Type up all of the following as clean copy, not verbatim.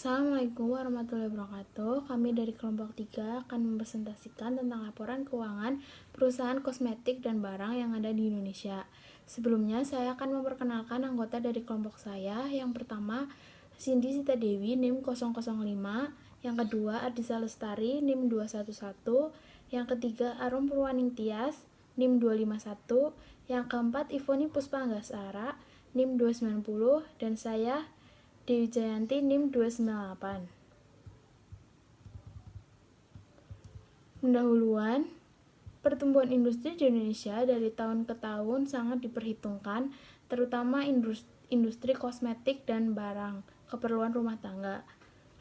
Assalamualaikum warahmatullahi wabarakatuh. Kami dari kelompok 3 akan mempresentasikan tentang laporan keuangan perusahaan kosmetik dan barang yang ada di Indonesia. Sebelumnya, saya akan memperkenalkan anggota dari kelompok saya. Yang pertama, Cindy Sita Dewi, NIM 005. Yang kedua, Ardisa Lestari, NIM 211. Yang ketiga, Arum Purwaning Tias, NIM 251. Yang keempat, Ivoni Puspa Anggasara, NIM 290. Dan saya, Dewi Jayanti, NIM 298. Pendahuluan, pertumbuhan industri di Indonesia dari tahun ke tahun sangat diperhitungkan, terutama industri kosmetik dan barang keperluan rumah tangga.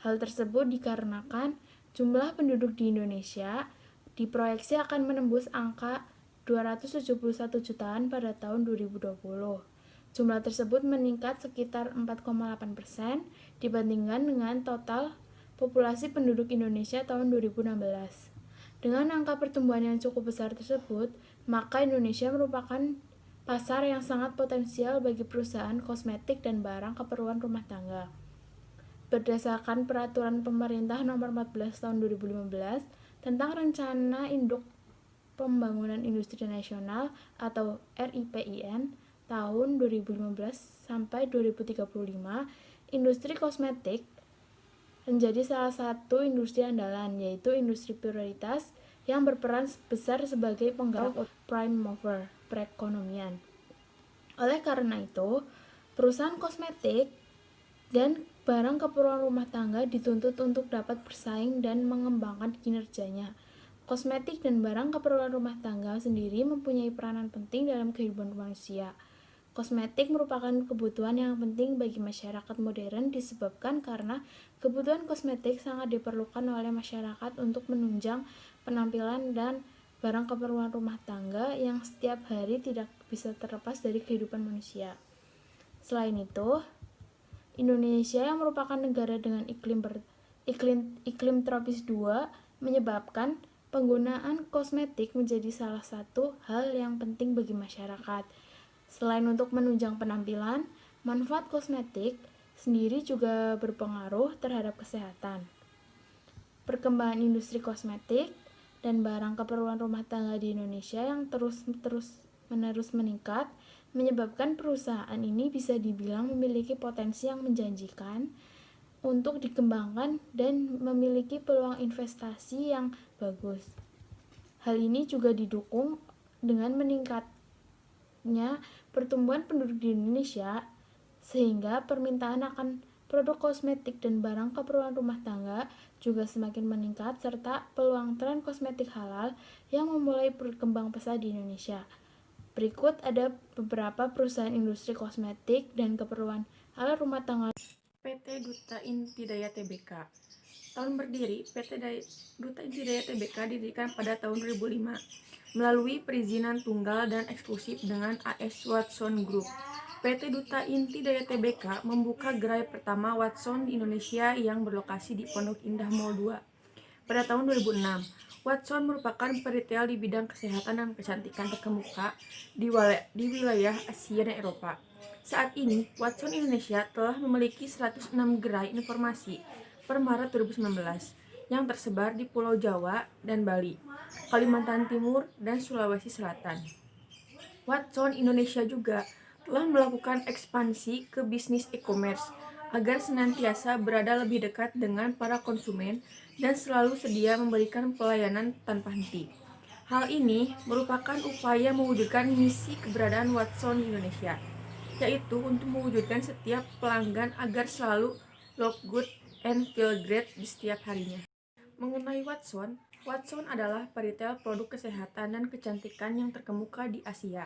Hal tersebut dikarenakan jumlah penduduk di Indonesia diproyeksi akan menembus angka 271 jutaan pada tahun 2020. Jumlah tersebut meningkat sekitar 4,8% dibandingkan dengan total populasi penduduk Indonesia tahun 2016. Dengan angka pertumbuhan yang cukup besar tersebut, maka Indonesia merupakan pasar yang sangat potensial bagi perusahaan kosmetik dan barang keperluan rumah tangga. Berdasarkan Peraturan Pemerintah Nomor 14 Tahun 2015 tentang Rencana Induk Pembangunan Industri Nasional atau RIPIN tahun 2015 sampai 2035, industri kosmetik menjadi salah satu industri andalan, yaitu industri prioritas yang berperan besar sebagai penggerak prime mover perekonomian. Oleh karena itu, perusahaan kosmetik dan barang keperluan rumah tangga dituntut untuk dapat bersaing dan mengembangkan kinerjanya. Kosmetik dan barang keperluan rumah tangga sendiri mempunyai peranan penting dalam kehidupan manusia. Kosmetik merupakan kebutuhan yang penting bagi masyarakat modern disebabkan karena kebutuhan kosmetik sangat diperlukan oleh masyarakat untuk menunjang penampilan dan barang keperluan rumah tangga yang setiap hari tidak bisa terlepas dari kehidupan manusia. Selain itu, Indonesia yang merupakan negara dengan iklim tropis 2 menyebabkan penggunaan kosmetik menjadi salah satu hal yang penting bagi masyarakat. Selain untuk menunjang penampilan, manfaat kosmetik sendiri juga berpengaruh terhadap kesehatan. Perkembangan industri kosmetik dan barang keperluan rumah tangga di Indonesia yang terus-menerus meningkat menyebabkan perusahaan ini bisa dibilang memiliki potensi yang menjanjikan untuk dikembangkan dan memiliki peluang investasi yang bagus. Hal ini juga didukung dengan meningkatnya pertumbuhan penduduk di Indonesia, sehingga permintaan akan produk kosmetik dan barang keperluan rumah tangga juga semakin meningkat, serta peluang tren kosmetik halal yang mulai berkembang pesat di Indonesia. Berikut ada beberapa perusahaan industri kosmetik dan keperluan halal rumah tangga. PT Duta Inti Daya Tbk. Tahun berdiri, PT Duta Inti Daya Tbk didirikan pada tahun 2005 melalui perizinan tunggal dan eksklusif dengan AS Watson Group. PT Duta Inti Daya Tbk membuka gerai pertama Watson di Indonesia yang berlokasi di Pondok Indah Mall 2 pada tahun 2006. Watson merupakan peritel di bidang kesehatan dan kecantikan terkemuka di wilayah Asia dan Eropa. Saat ini, Watson Indonesia telah memiliki 106 gerai informasi per Maret 2019 yang tersebar di Pulau Jawa dan Bali, Kalimantan Timur, dan Sulawesi Selatan. Watson Indonesia juga telah melakukan ekspansi ke bisnis e-commerce agar senantiasa berada lebih dekat dengan para konsumen dan selalu sedia memberikan pelayanan tanpa henti. Hal ini merupakan upaya mewujudkan misi keberadaan Watson Indonesia, yaitu untuk mewujudkan setiap pelanggan agar selalu look good and feel great di setiap harinya. Mengenai Watson, Watson adalah peritel produk kesehatan dan kecantikan yang terkemuka di Asia,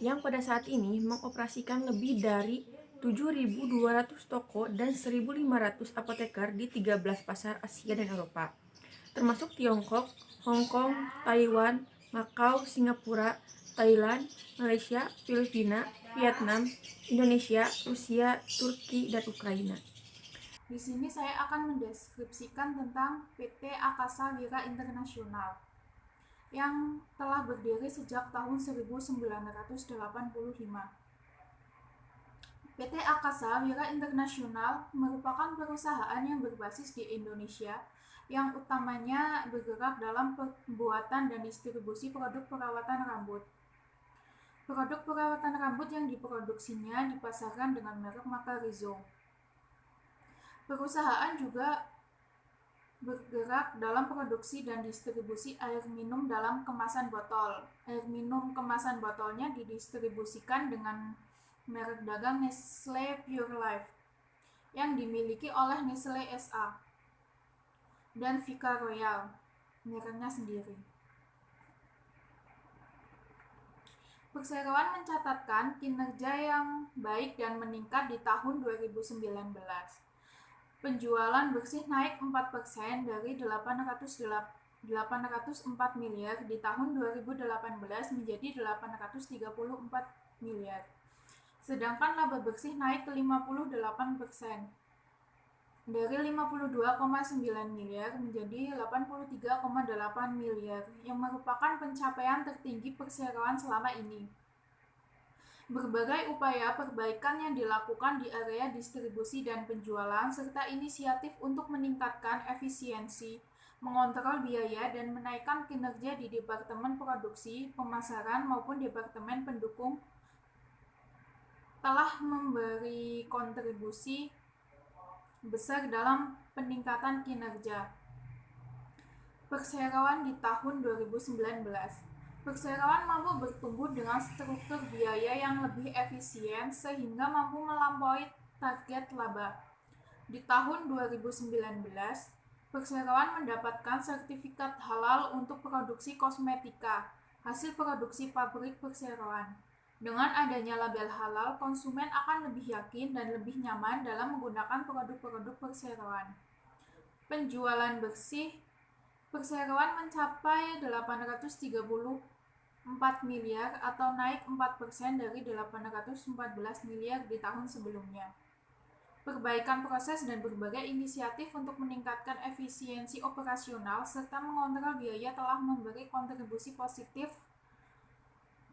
yang pada saat ini mengoperasikan lebih dari 7.200 toko dan 1.500 apoteker di 13 pasar Asia dan Eropa, termasuk Tiongkok, Hong Kong, Taiwan, Makau, Singapura, Thailand, Malaysia, Filipina, Vietnam, Indonesia, Rusia, Turki, dan Ukraina. Di sini saya akan mendeskripsikan tentang PT Akasa Wira Internasional yang telah berdiri sejak tahun 1985. PT Akasa Wira Internasional merupakan perusahaan yang berbasis di Indonesia yang utamanya bergerak dalam pembuatan dan distribusi produk perawatan rambut. Produk perawatan rambut yang diproduksinya dipasarkan dengan merek Makarizo. Perusahaan juga bergerak dalam produksi dan distribusi air minum dalam kemasan botol. Air minum kemasan botolnya didistribusikan dengan merek dagang Nestle Pure Life yang dimiliki oleh Nestle SA dan Vika Royal, mereknya sendiri. Perseroan mencatatkan kinerja yang baik dan meningkat di tahun 2019. Penjualan bersih naik 4% dari 804 miliar di tahun 2018 menjadi 834 miliar. Sedangkan laba bersih naik ke 58% dari 52,9 miliar menjadi 83,8 miliar, yang merupakan pencapaian tertinggi perseroan selama ini. Berbagai upaya perbaikan yang dilakukan di area distribusi dan penjualan, serta inisiatif untuk meningkatkan efisiensi, mengontrol biaya, dan menaikkan kinerja di Departemen Produksi, Pemasaran, maupun Departemen Pendukung telah memberi kontribusi besar dalam peningkatan kinerja perseroan di tahun 2019. Perseroan mampu bertumbuh dengan struktur biaya yang lebih efisien sehingga mampu melampaui target laba. Di tahun 2019, perseroan mendapatkan sertifikat halal untuk produksi kosmetika, hasil produksi pabrik perseroan. Dengan adanya label halal, konsumen akan lebih yakin dan lebih nyaman dalam menggunakan produk-produk perseroan. Penjualan bersih perseroan mencapai 834 miliar atau naik 4% dari 814 miliar di tahun sebelumnya. Perbaikan proses dan berbagai inisiatif untuk meningkatkan efisiensi operasional serta mengontrol biaya telah memberi kontribusi positif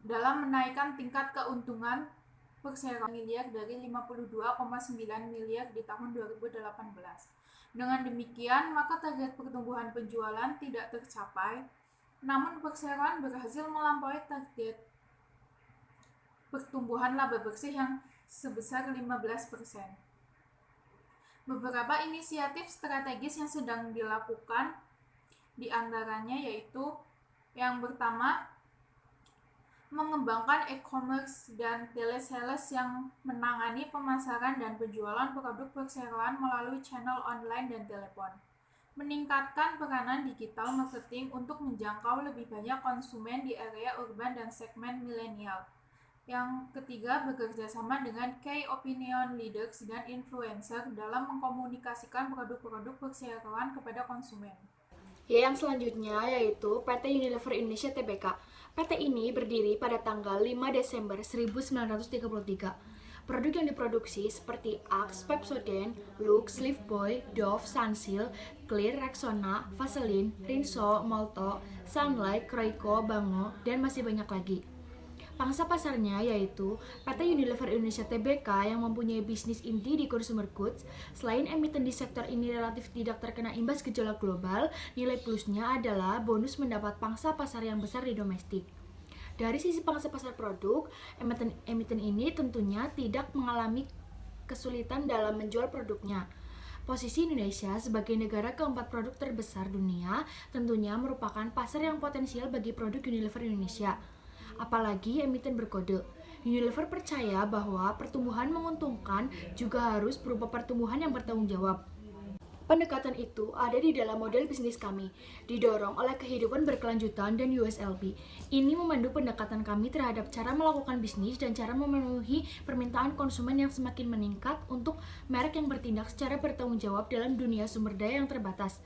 dalam menaikkan tingkat keuntungan perseroan miliar dari 52,9 miliar di tahun 2018. Dengan demikian, maka target pertumbuhan penjualan tidak tercapai, namun perseroan berhasil melampaui target pertumbuhan laba bersih yang sebesar 15%. Beberapa inisiatif strategis yang sedang dilakukan diantaranya yaitu yang pertama, mengembangkan e-commerce dan telesales yang menangani pemasaran dan penjualan produk perseroan melalui channel online dan telepon. Meningkatkan peranan digital marketing untuk menjangkau lebih banyak konsumen di area urban dan segmen milenial. Yang ketiga, bekerja sama dengan key opinion leaders dan influencer dalam mengkomunikasikan produk-produk perseroan kepada konsumen. Yang selanjutnya yaitu PT Unilever Indonesia Tbk. PT ini berdiri pada tanggal 5 Desember 1933. Produk yang diproduksi seperti Axe, Pepsodent, Lux, Lifebuoy, Dove, Sunsilk, Clear, Rexona, Vaseline, Rinso, Molto, Sunlight, Kroiko, Bango, dan masih banyak lagi. Pangsa pasarnya yaitu PT Unilever Indonesia Tbk yang mempunyai bisnis inti di consumer goods. Selain emiten di sektor ini relatif tidak terkena imbas gejolak global, nilai plusnya adalah bonus mendapat pangsa pasar yang besar di domestik. Dari sisi pangsa pasar produk, emiten ini tentunya tidak mengalami kesulitan dalam menjual produknya. Posisi Indonesia sebagai negara keempat produk terbesar dunia tentunya merupakan pasar yang potensial bagi produk Unilever Indonesia. Apalagi emiten berkode. Unilever percaya bahwa pertumbuhan menguntungkan juga harus berupa pertumbuhan yang bertanggung jawab. Pendekatan itu ada di dalam model bisnis kami, didorong oleh kehidupan berkelanjutan dan USLP. Ini memandu pendekatan kami terhadap cara melakukan bisnis dan cara memenuhi permintaan konsumen yang semakin meningkat untuk merek yang bertindak secara bertanggung jawab dalam dunia sumber daya yang terbatas.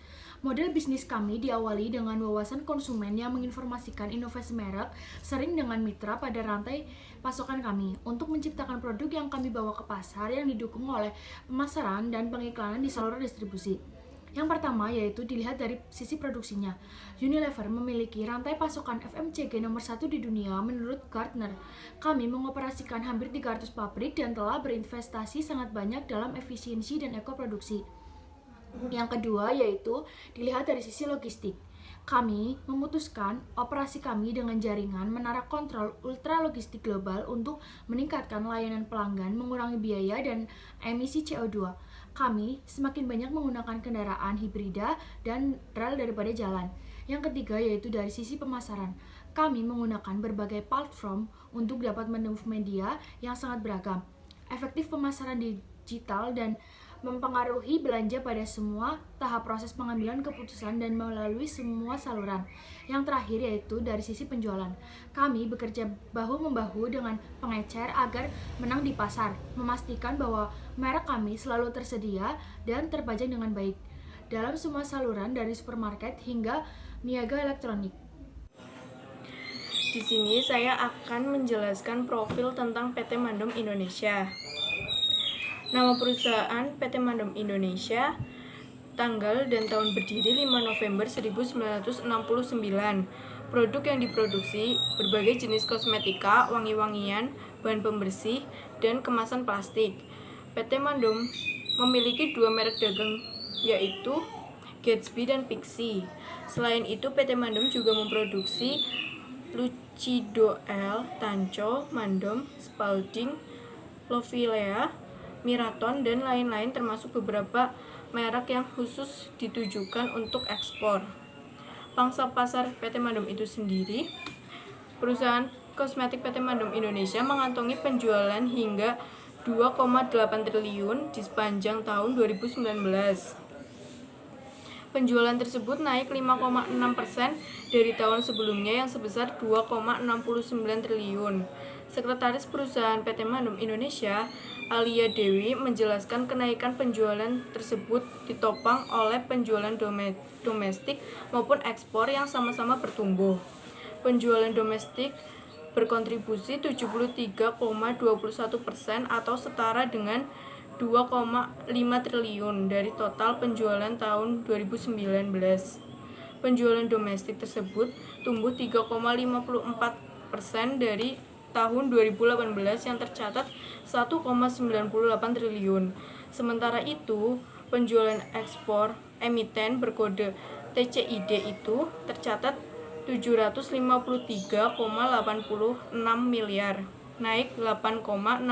Model bisnis kami diawali dengan wawasan konsumen yang menginformasikan inovasi merek, sering dengan mitra pada rantai pasokan kami, untuk menciptakan produk yang kami bawa ke pasar yang didukung oleh pemasaran dan pengiklanan di saluran distribusi. Yang pertama yaitu dilihat dari sisi produksinya. Unilever memiliki rantai pasokan FMCG nomor 1 di dunia menurut Gartner. Kami mengoperasikan hampir 300 pabrik dan telah berinvestasi sangat banyak dalam efisiensi dan ekoproduksi. Yang kedua yaitu dilihat dari sisi logistik. Kami memutuskan operasi kami dengan jaringan menara kontrol ultra logistik global untuk meningkatkan layanan pelanggan, mengurangi biaya dan emisi CO2. Kami semakin banyak menggunakan kendaraan hibrida dan rel daripada jalan. Yang ketiga yaitu dari sisi pemasaran. Kami menggunakan berbagai platform untuk dapat menembus media yang sangat beragam. Efektif pemasaran digital dan mempengaruhi belanja pada semua tahap proses pengambilan keputusan dan melalui semua saluran. Yang terakhir yaitu dari sisi penjualan. Kami bekerja bahu-membahu dengan pengecer agar menang di pasar, memastikan bahwa merek kami selalu tersedia dan terpajang dengan baik dalam semua saluran dari supermarket hingga niaga elektronik. Di sini saya akan menjelaskan profil tentang PT Mandom Indonesia. Nama perusahaan PT Mandom Indonesia, tanggal dan tahun berdiri 5 November 1969. Produk yang diproduksi berbagai jenis kosmetika, wangi-wangian, bahan pembersih, dan kemasan plastik. PT Mandom memiliki 2 merek dagang, yaitu Gatsby dan Pixi. Selain itu, PT Mandom juga memproduksi Lucidol, Tanco, Mandom, Spalding, Lovilea, Miraton, dan lain-lain, termasuk beberapa merek yang khusus ditujukan untuk ekspor. Pangsa pasar PT Mandom itu sendiri, perusahaan kosmetik PT Mandom Indonesia mengantongi penjualan hingga 2,8 triliun di sepanjang tahun 2019. Penjualan tersebut naik 5,6% dari tahun sebelumnya yang sebesar 2,69 triliun. Sekretaris Perusahaan PT Mandom Indonesia, Alia Dewi, menjelaskan kenaikan penjualan tersebut ditopang oleh penjualan domestik maupun ekspor yang sama-sama bertumbuh. Penjualan domestik berkontribusi 73,21% atau setara dengan 2,5 triliun dari total penjualan tahun 2019. Penjualan domestik tersebut tumbuh 3,54% dari tahun 2018 yang tercatat 1,98 triliun. Sementara itu, penjualan ekspor emiten berkode TCID itu tercatat 753,86 miliar, naik 8,16%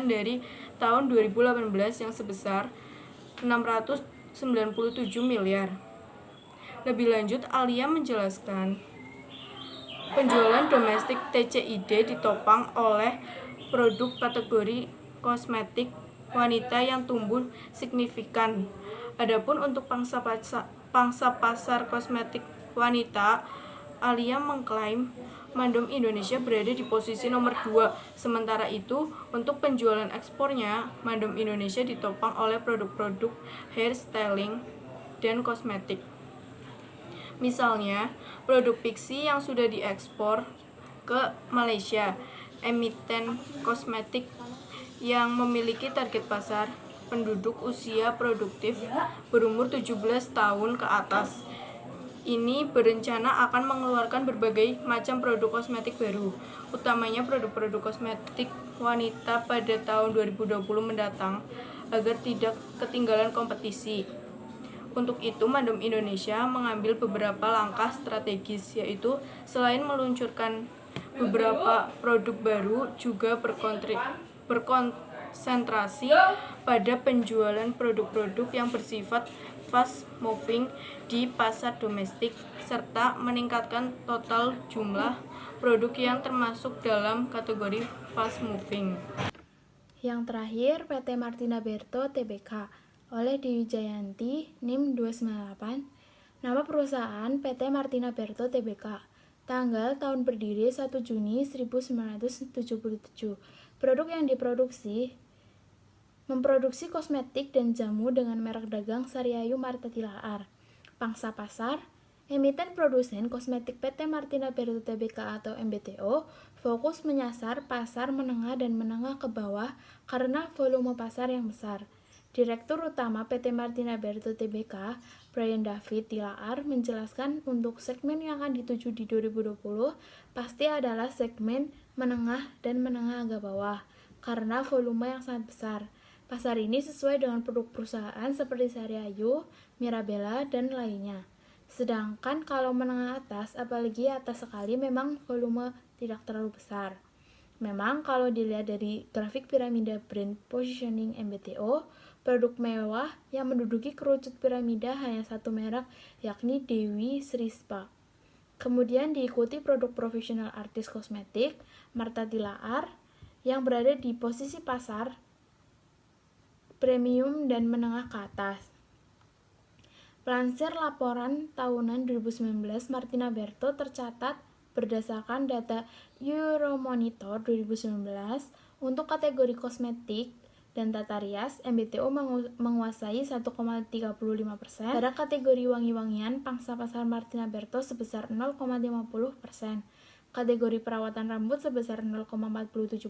dari tahun 2018 yang sebesar 697 miliar. Lebih lanjut, Alia menjelaskan, penjualan domestik TCID ditopang oleh produk kategori kosmetik wanita yang tumbuh signifikan. Adapun untuk pangsa pasar kosmetik wanita, Alia mengklaim Mandom Indonesia berada di posisi nomor 2. Sementara itu, untuk penjualan ekspornya, Mandom Indonesia ditopang oleh produk-produk hair styling dan kosmetik. Misalnya, produk Pixi yang sudah diekspor ke Malaysia, emiten kosmetik yang memiliki target pasar penduduk usia produktif berumur 17 tahun ke atas. Ini berencana akan mengeluarkan berbagai macam produk kosmetik baru, utamanya produk-produk kosmetik wanita pada tahun 2020 mendatang, agar tidak ketinggalan kompetisi. Untuk itu, Mandom Indonesia mengambil beberapa langkah strategis, yaitu selain meluncurkan beberapa produk baru, juga berkonsentrasi pada penjualan produk-produk yang bersifat fast moving di pasar domestik, serta meningkatkan total jumlah produk yang termasuk dalam kategori fast moving. Yang terakhir, PT Martina Berto Tbk oleh Dewi Jayanti, NIM 298. Nama perusahaan PT Martina Berto Tbk. Tanggal tahun berdiri 1 Juni 1977. Produk yang memproduksi kosmetik dan jamu dengan merek dagang Sariayu Marta Tilaar. Pangsa pasar, emiten produsen kosmetik PT Martina Berto Tbk atau MBTO, fokus menyasar pasar menengah dan menengah ke bawah karena volume pasar yang besar. Direktur Utama PT Martina Berto Tbk, Brian David Tilaar, menjelaskan untuk segmen yang akan dituju di 2020 pasti adalah segmen menengah dan menengah agak bawah, karena volume yang sangat besar. Pasar ini sesuai dengan produk perusahaan seperti Sari Ayu, Mirabella, dan lainnya. Sedangkan kalau menengah atas, apalagi atas sekali, memang volume tidak terlalu besar. Memang kalau dilihat dari grafik piramida brand positioning MBTO, produk mewah yang menduduki kerucut piramida hanya satu merek, yakni Dewi Sri Spa. Kemudian diikuti produk profesional artis kosmetik, Martha Tilaar, yang berada di posisi pasar premium dan menengah ke atas. Pelansir laporan tahunan 2019, Martina Berto tercatat berdasarkan data Euromonitor 2019 untuk kategori kosmetik dan tata rias, MBTO menguasai 1,35%. Pada kategori wangi-wangian, pangsa pasar Martina Berto sebesar 0,50%. Kategori perawatan rambut sebesar 0,47%,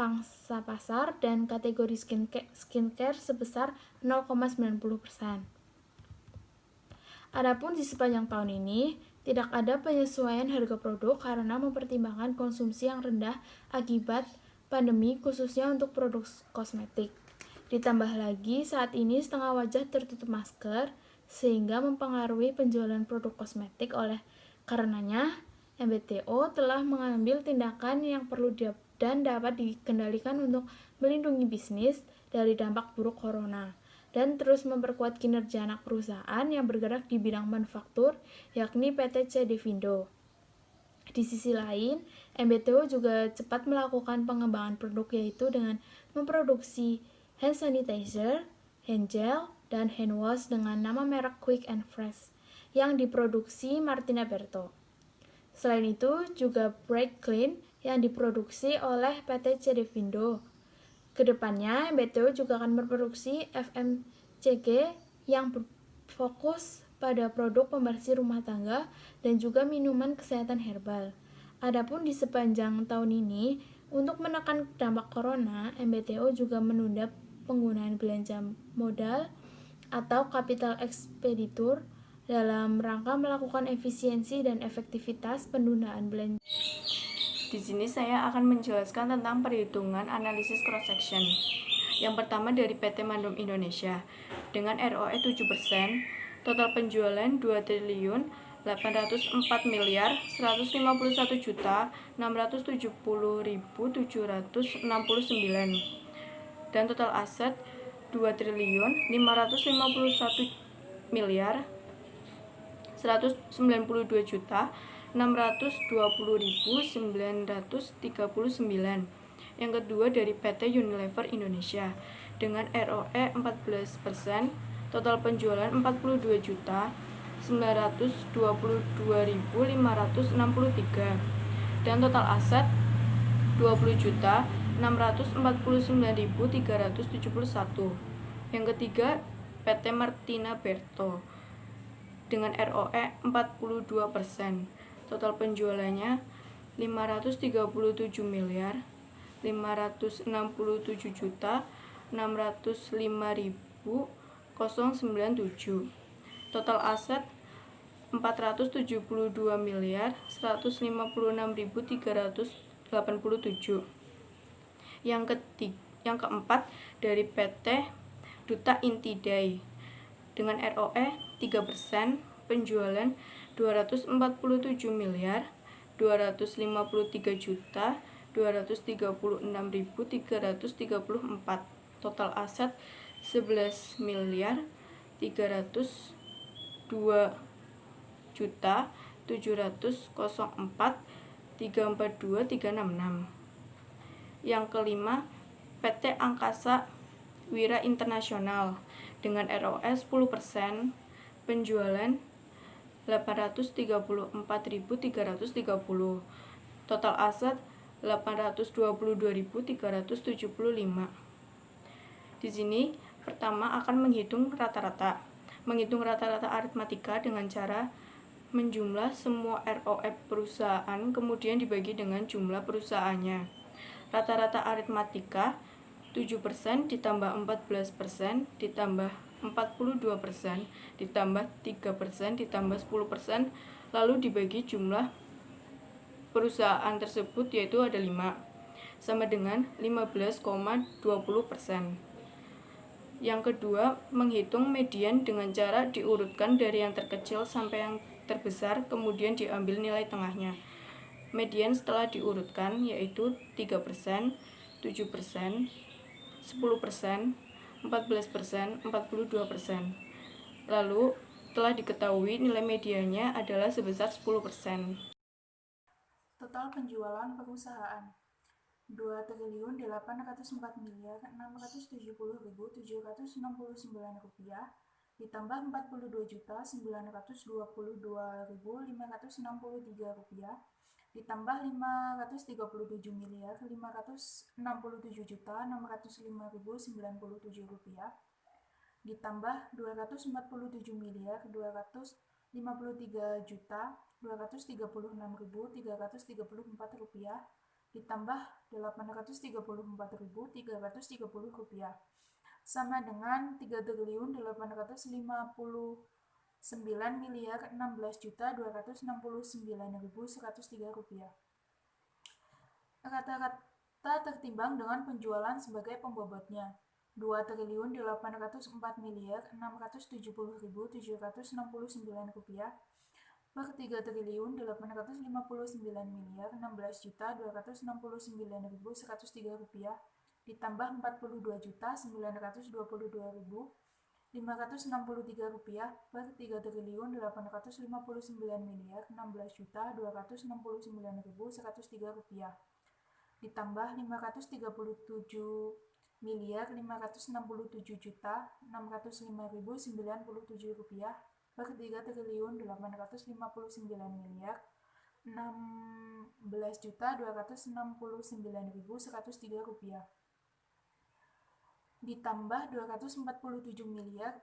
pangsa pasar, dan kategori skincare sebesar 0,90%. Adapun di sepanjang tahun ini, tidak ada penyesuaian harga produk karena mempertimbangkan konsumsi yang rendah akibat pandemi, khususnya untuk produk kosmetik. Ditambah lagi, saat ini setengah wajah tertutup masker, sehingga mempengaruhi penjualan produk kosmetik. Oleh karenanya, MBTO telah mengambil tindakan yang perlu dan dapat dikendalikan untuk melindungi bisnis dari dampak buruk corona, dan terus memperkuat kinerja anak perusahaan yang bergerak di bidang manufaktur, yakni PT Cedivindo. Di sisi lain, MBTO juga cepat melakukan pengembangan produk, yaitu dengan memproduksi hand sanitizer, hand gel, dan hand wash dengan nama merek Quick and Fresh yang diproduksi Martina Berto. Selain itu, juga Break Clean yang diproduksi oleh PT Cedivindo. Kedepannya, MBTO juga akan memproduksi FMCG yang berfokus pada produk pembersih rumah tangga dan juga minuman kesehatan herbal. Adapun di sepanjang tahun ini, untuk menekan dampak corona, MBTO juga menunda penggunaan belanja modal atau capital expenditure dalam rangka melakukan efisiensi dan efektivitas penundaan belanja. Di sini saya akan menjelaskan tentang perhitungan analisis cross section. Yang pertama dari PT Mandom Indonesia dengan ROE 7%, total penjualan 2 triliun 804 miliar 151 juta 670.769 dan total aset 2 triliun 551 miliar 192 juta 620.939. Yang kedua dari PT Unilever Indonesia dengan ROE 14%, total penjualan 42 juta 922.563 dan total aset 20 juta 649.371. Yang ketiga PT Martina Berto dengan ROE 42%, total penjualannya 537 miliar 567 juta 605.097. Total aset 472 miliar 156.387. Yang keempat dari PT Duta Inti Dai dengan ROE 3%, penjualan 247 miliar 253 juta 236.334. Total aset 11 miliar 302 juta 704 342 366. Yang kelima PT Angkasa Wira Internasional dengan ROE 10%, penjualan 834.330, total aset 822.375. Di sini pertama akan menghitung rata-rata aritmatika dengan cara menjumlah semua ROE perusahaan kemudian dibagi dengan jumlah perusahaannya. Rata-rata aritmatika 7% ditambah 14% ditambah 42% ditambah 3% ditambah 10%, lalu dibagi jumlah perusahaan tersebut, yaitu ada 5, sama dengan 15,20%. Yang kedua, menghitung median dengan cara diurutkan dari yang terkecil sampai yang terbesar, kemudian diambil nilai tengahnya. Median setelah diurutkan yaitu 3%, 7%, 10%, 14%, 42%. Lalu telah diketahui nilai mediannya adalah sebesar 10%. Total penjualan perusahaan 2.804.670.769 rupiah ditambah 42.922.563 rupiah ditambah 537.567.605.097 rupiah ditambah 244.253.236.334 rupiah ditambah 834.330 rupiah sama dengan 3.809.016.269.103 rupiah. Rata-rata tertimbang dengan penjualan sebagai pembobotnya 2.804.670.769 rupiah per 3.859.016.269.103 rupiah ditambah 42.922.563 rupiah per 3.859.016.269.103 rupiah ditambah 537.567.605.097 rupiah per 3.859.016.269.103 rupiah ditambah 240.253.236.334 rupiah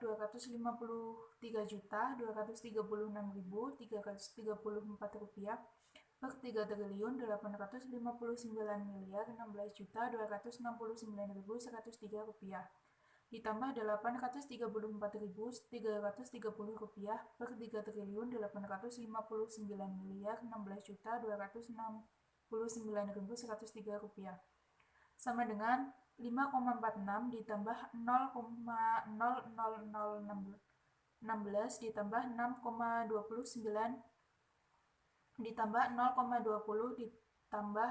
per 3.859.016.269.103 rupiah ditambah 834.330 rupiah per 3.859.016.269.103 rupiah sama dengan 5,46 ditambah 0,00016 ditambah 6,29 ditambah 0,20 ditambah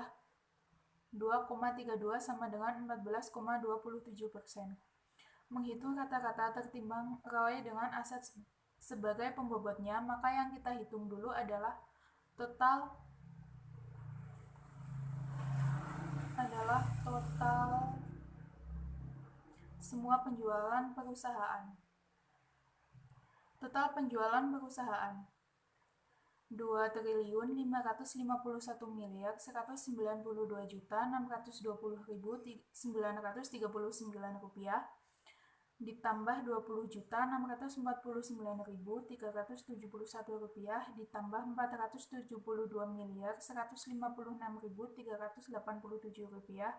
2,32 sama dengan 14,27%. Menghitung kata-kata tertimbang Roy dengan aset sebagai pembobotnya, maka yang kita hitung dulu adalah total semua penjualan perusahaan. Total penjualan perusahaan 2.552.192.620.939 rupiah ditambah 20.649.371 rupiah ditambah 472.156.387 rupiah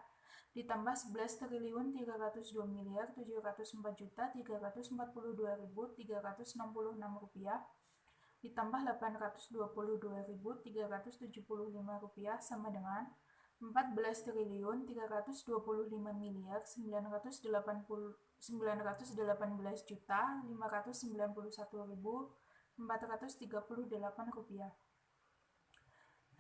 ditambah 11.304.342.366 rupiah ditambah 822.375 rupiah sama dengan 14.918.591.438 rupiah.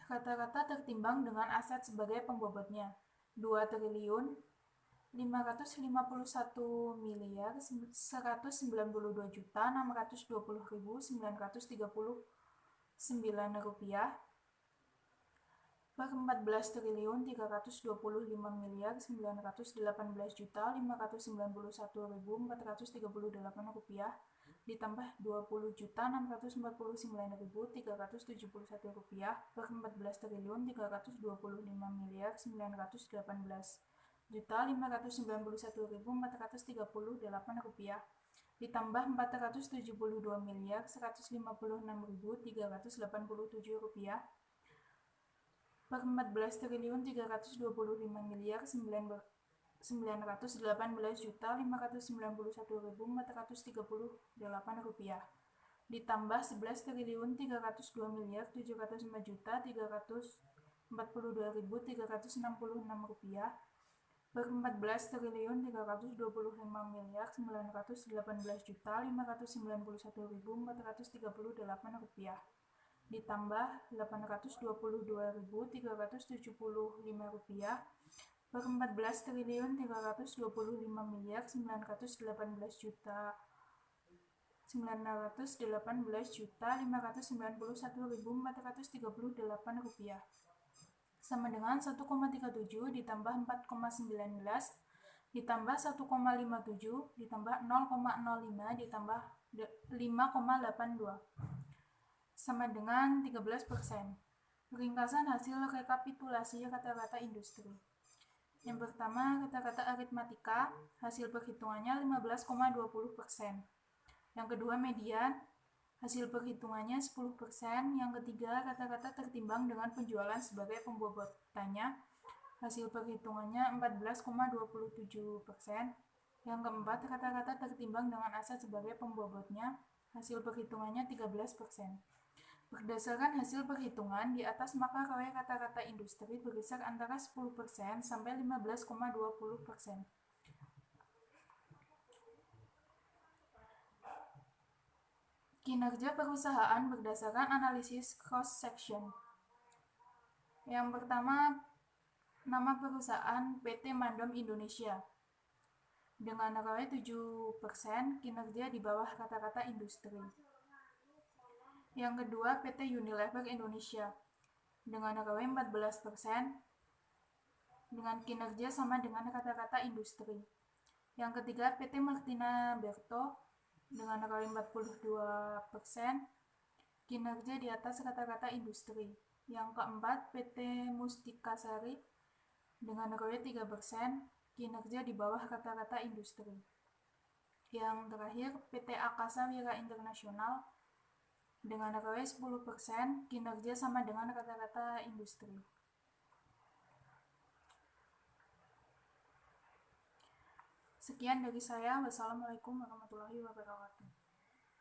Rata-rata tertimbang dengan aset sebagai pembobotnya 2.551.192.620.939 rupiah per 14.325.918.591.438 rupiah ditambah 20.649.371 rupiah per 14.325.918.591.438 rupiah ditambah 472.156.387 rupiah per 14.325.918.591 Rp918.591.438 ditambah 11.302.304.366 per 14.325.918.591.438 ditambah 822.375 per 14.325.918.591.438 sama dengan 1,37 ditambah 4,19 ditambah 1,57 ditambah 0,05 ditambah 5,82 sama dengan 13%. Ringkasan hasil rekapitulasi kata-kata industri. Yang pertama, kata-kata aritmatika, hasil perhitungannya 15,20%. Yang kedua, median, hasil perhitungannya 10%. Yang ketiga, kata-kata tertimbang dengan penjualan sebagai pembobotannya, hasil perhitungannya 14,27%. Yang keempat, kata-kata tertimbang dengan aset sebagai pembobotnya, hasil perhitungannya 13%. Berdasarkan hasil perhitungan di atas, maka KW kata-kata industri berkisar antara 10% sampai 15,20%. Kinerja perusahaan berdasarkan analisis cross section. Yang pertama, nama perusahaan PT Mandom Indonesia dengan KW 7%, kinerja di bawah kata-kata industri. Yang kedua, PT Unilever Indonesia dengan KW 14%, dengan kinerja sama dengan kata-kata industri. Yang ketiga, PT Martina Berto dengan KW 42%, kinerja di atas kata-kata industri. Yang keempat, PT Mustika Sari dengan KW 3%, kinerja di bawah kata-kata industri. Yang terakhir, PT Akasa Wira Internasional dengan KW 10%, kinerja sama dengan kata-kata industri. Sekian dari saya. Wassalamualaikum warahmatullahi wabarakatuh.